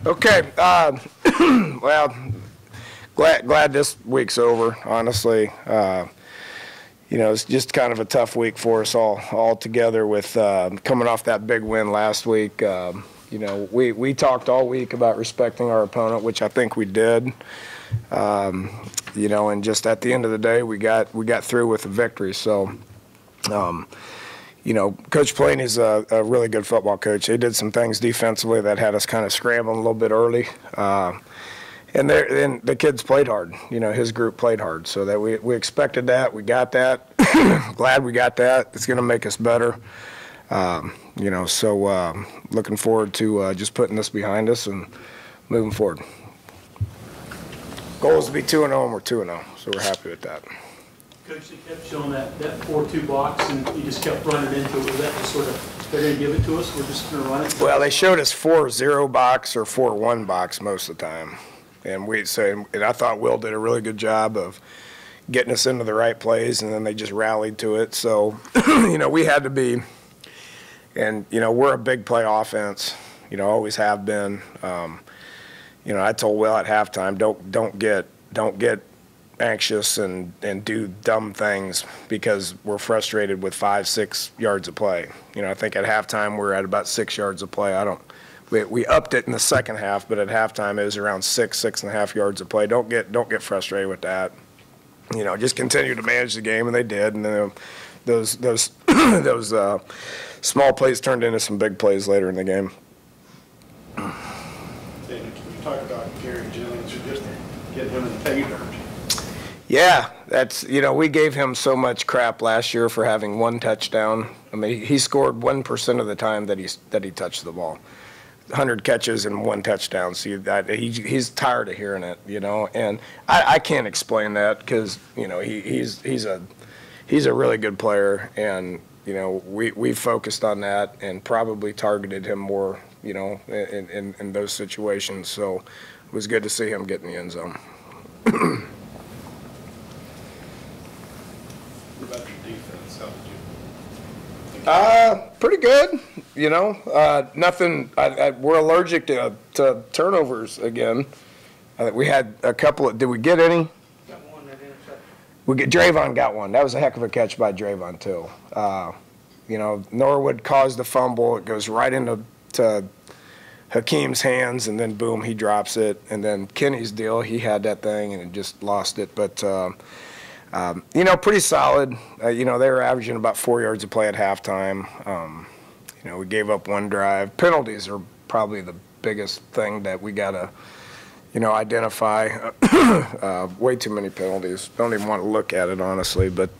Okay. Well, glad this week's over, honestly. It's just kind of a tough week for us all together with coming off that big win last week. We talked all week about respecting our opponent, which I think we did. And just at the end of the day, we got through with a victory. So, Coach Planey's a really good football coach. He did some things defensively that had us kind of scrambling a little bit early. And the kids played hard. His group played hard. So that we expected that. We got that. Glad we got that. It's going to make us better. Looking forward to just putting this behind us and moving forward. Goal is to be 2-0, and we're 2-0, so we're happy with that. Coach, they kept showing that 4-2 box, and you just kept running into it. Was that just sort of, they're going to give it to us, we're just going to run it? Well, they showed us 4-0 box or 4-1 box most of the time. And I thought Will did a really good job of getting us into the right plays, and then they just rallied to it. So, we had to be, and, we're a big play offense, always have been. I told Will at halftime, don't get anxious and do dumb things because we're frustrated with 5-6 yards of play. I think at halftime we're at about 6 yards of play. We upped it in the second half, but at halftime it was around 6.5 yards of play. Don't get frustrated with that. Just continue to manage the game, and they did. And then those small plays turned into some big plays later in the game. Can you talk about Gary Jennings or just get him in the pay dirt? Yeah, we gave him so much crap last year for having one touchdown. I mean, he scored 1% of the time that he touched the ball. 100 catches and 1 touchdown. So he's tired of hearing it, And I can't explain that because he's a really good player, and we focused on that and probably targeted him more, in those situations. So it was good to see him get in the end zone. What about your defense? How did you? Pretty good. Nothing. We're allergic to turnovers again. We had a couple of. Did we get any? Got one that intercepted. Drayvon got one. That was a heck of a catch by Drayvon too. Norwood caused the fumble. It goes right into Hakeem's hands, and then boom, he drops it. And then Kenny's deal, he had that thing and just lost it. But pretty solid. They were averaging about 4 yards of play at halftime. We gave up 1 drive. Penalties are probably the biggest thing that we gotta, identify. Way too many penalties. Don't even want to look at it, honestly. But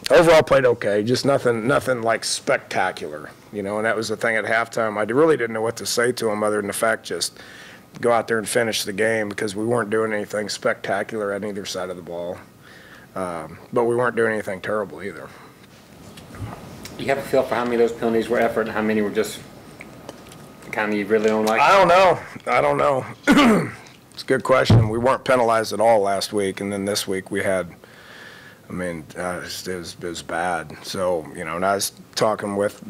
overall played okay. Just nothing like spectacular. And that was the thing at halftime. I really didn't know what to say to him other than the fact just go out there and finish the game because we weren't doing anything spectacular at either side of the ball. But we weren't doing anything terrible either. Do you have a feel for how many of those penalties were effort and how many were just kind of you really don't like? I don't know. It's a good question. We weren't penalized at all last week, and then this week we had, it was bad. So, and I was talking with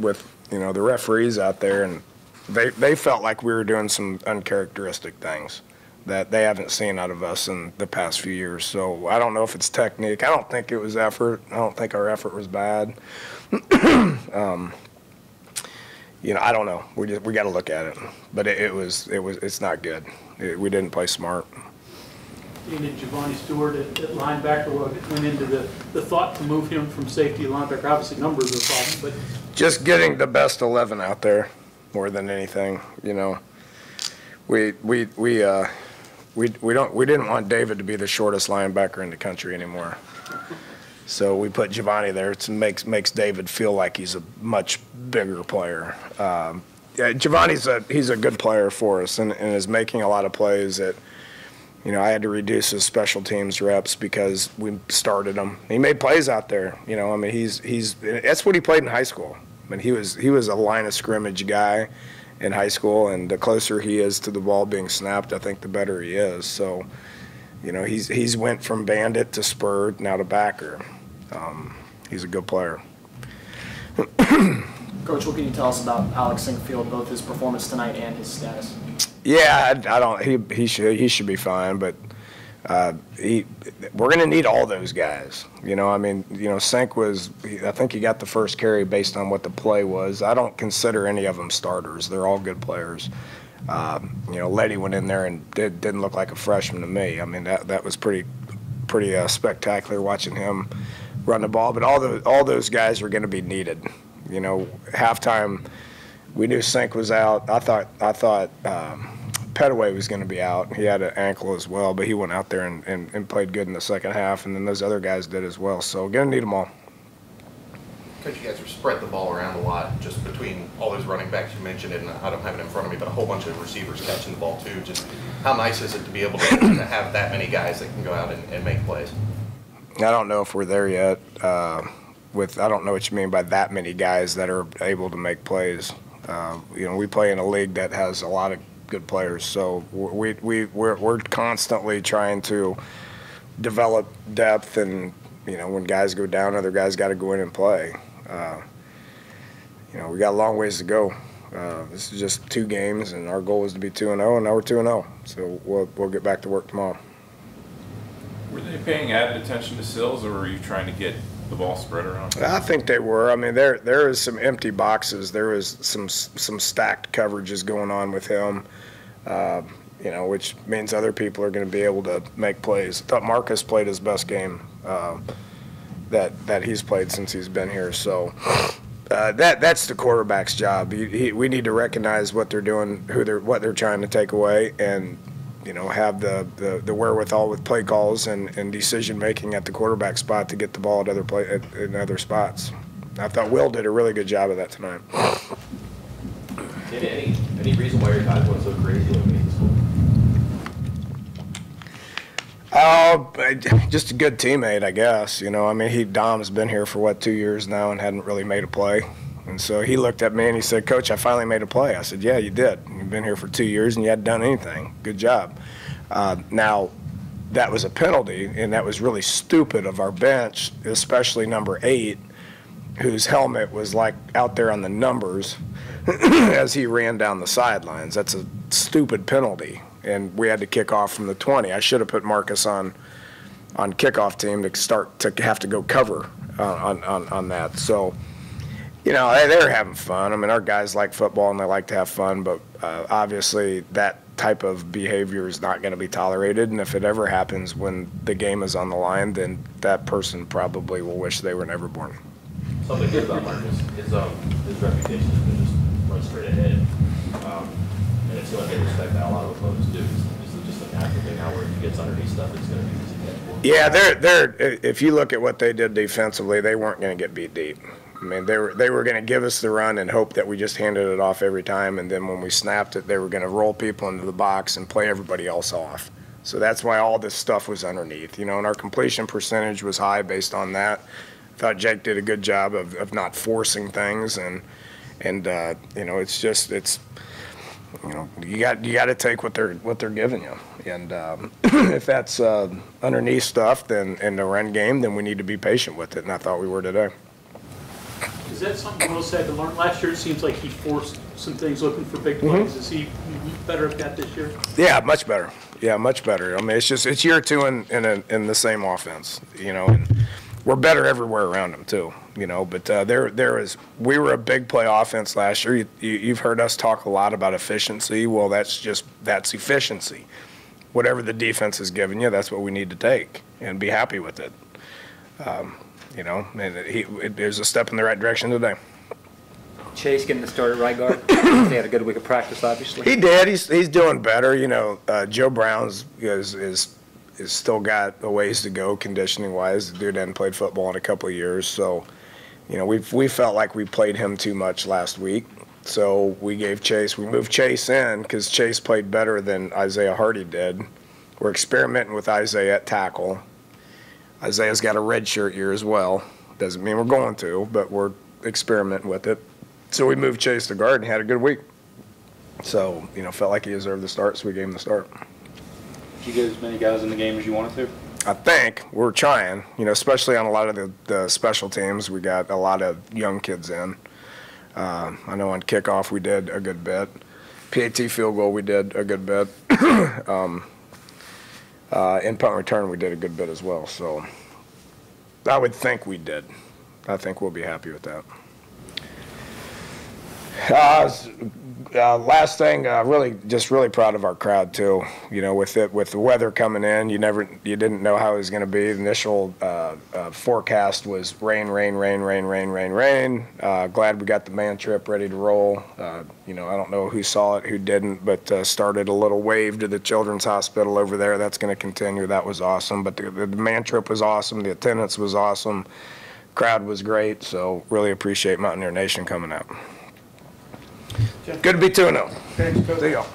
the referees out there, and they felt like we were doing some uncharacteristic things that they haven't seen out of us in the past few years. So I don't know if it's technique. I don't think it was effort. I don't think our effort was bad. I don't know. We got to look at it. But it's not good. We didn't play smart. You did Giovanni Stewart at linebacker. Went into the thought to move him from safety to linebacker. Obviously, numbers are a problem, but just getting the best 11 out there more than anything. We didn't want David to be the shortest linebacker in the country anymore. So we put Giovanni there. It makes David feel like he's a much bigger player. Giovanni's he's a good player for us and is making a lot of plays that, I had to reduce his special teams reps because we started him. He made plays out there. That's what he played in high school. He was a line of scrimmage guy in high school, and the closer he is to the ball being snapped, I think the better he is. So, he's went from bandit to spur, now to backer. He's a good player. Coach, what can you tell us about Alex Sinkfield, both his performance tonight and his status? Yeah, I don't. He should be fine, but we're going to need all those guys. I mean, Sink was. I think he got the first carry based on what the play was. I don't consider any of them starters. They're all good players. Letty went in there and didn't look like a freshman to me. I mean, that was pretty spectacular watching him run the ball. But all those guys are going to be needed. Halftime, we knew Sink was out. I thought Petaway was going to be out. He had an ankle as well, but he went out there and played good in the second half, and then those other guys did as well. So going to need them all. Coach, you guys are spread the ball around a lot, just between all those running backs you mentioned, and I don't have it in front of me, but a whole bunch of receivers catching the ball too. Just how nice is it to be able to have that many guys that can go out and make plays? I don't know if we're there yet. I don't know what you mean by that many guys that are able to make plays. We play in a league that has a lot of good players, so we're constantly trying to develop depth, and when guys go down, other guys got to go in and play. We got a long ways to go. This is just 2 games, and our goal is to be 2-0, and now we're 2-0. So we'll get back to work tomorrow. Were they paying added attention to Sills, or were you trying to get the ball spread around? I think they were. I mean, there is some empty boxes. There is some stacked coverages going on with him, which means other people are going to be able to make plays. I thought Marcus played his best game that he's played since he's been here. So that's the quarterback's job. We need to recognize what they're doing, what they're trying to take away, and have the wherewithal with play calls and decision making at the quarterback spot to get the ball in other spots. I thought Will did a really good job of that tonight. Any reason why your guys went so crazy when we made the school? Just a good teammate, I guess. Dom's been here for 2 years now and hadn't really made a play. And so he looked at me and he said, "Coach, I finally made a play." I said, "Yeah, you did. You've been here for 2 years and you hadn't done anything. Good job." Now, that was a penalty, and that was really stupid of our bench, especially number 8, whose helmet was like out there on the numbers as he ran down the sidelines. That's a stupid penalty, and we had to kick off from the 20. I should have put Marcus on kickoff team to have to go cover on that. So. They're having fun. I mean, our guys like football and they like to have fun, but obviously that type of behavior is not going to be tolerated. And if it ever happens when the game is on the line, then that person probably will wish they were never born. Something good about Marcus is his reputation has been just run straight ahead. And it's going to respect that a lot of opponents do. It's just a natural thing now where if he gets underneath stuff, it's going to be easy to catch. Yeah, if you look at what they did defensively, they weren't going to get beat deep. I mean, they were going to give us the run and hope that we just handed it off every time, and then when we snapped it, they were going to roll people into the box and play everybody else off. So that's why all this stuff was underneath, and our completion percentage was high based on that. I thought Jake did a good job of not forcing things, and it's you got to take what they're giving you, and if that's underneath stuff, then in the run game, then we need to be patient with it, and I thought we were today. Is that something Will had to learn? Last year it seems like he forced some things looking for big plays. Is he better at that this year? Yeah, much better. Yeah, much better. I mean, it's year 2 in the same offense, and we're better everywhere around him too, But we were a big play offense last year. You've heard us talk a lot about efficiency. Well, that's efficiency. Whatever the defense is giving you, that's what we need to take and be happy with it. There's a step in the right direction today. Chase getting the start at right guard. He had a good week of practice, obviously. He did. He's doing better. Joe Brown's is still got a ways to go conditioning wise. The dude hadn't played football in a couple of years, so we felt like we played him too much last week. So we moved Chase in because Chase played better than Isaiah Hardy did. We're experimenting with Isaiah at tackle. Isaiah's got a redshirt year as well. Doesn't mean we're going to, but we're experimenting with it. So we moved Chase to guard and had a good week. So, felt like he deserved the start, so we gave him the start. Did you get as many guys in the game as you wanted to? I think we're trying, especially on a lot of the special teams. We got a lot of young kids in. I know on kickoff we did a good bit. PAT field goal we did a good bit. In punt return we did a good bit as well. So I would think we did. I think we'll be happy with that. Last thing, really proud of our crowd too. You know, with the weather coming in, you didn't know how it was going to be. The initial forecast was rain. Glad we got the man trip ready to roll. You know, I don't know who saw it, who didn't, but started a little wave to the Children's Hospital over there. That's going to continue. That was awesome. But the man trip was awesome. The attendance was awesome. Crowd was great. So really appreciate Mountaineer Nation coming out. Good to be 2-0. Thanks, Coach. See y'all.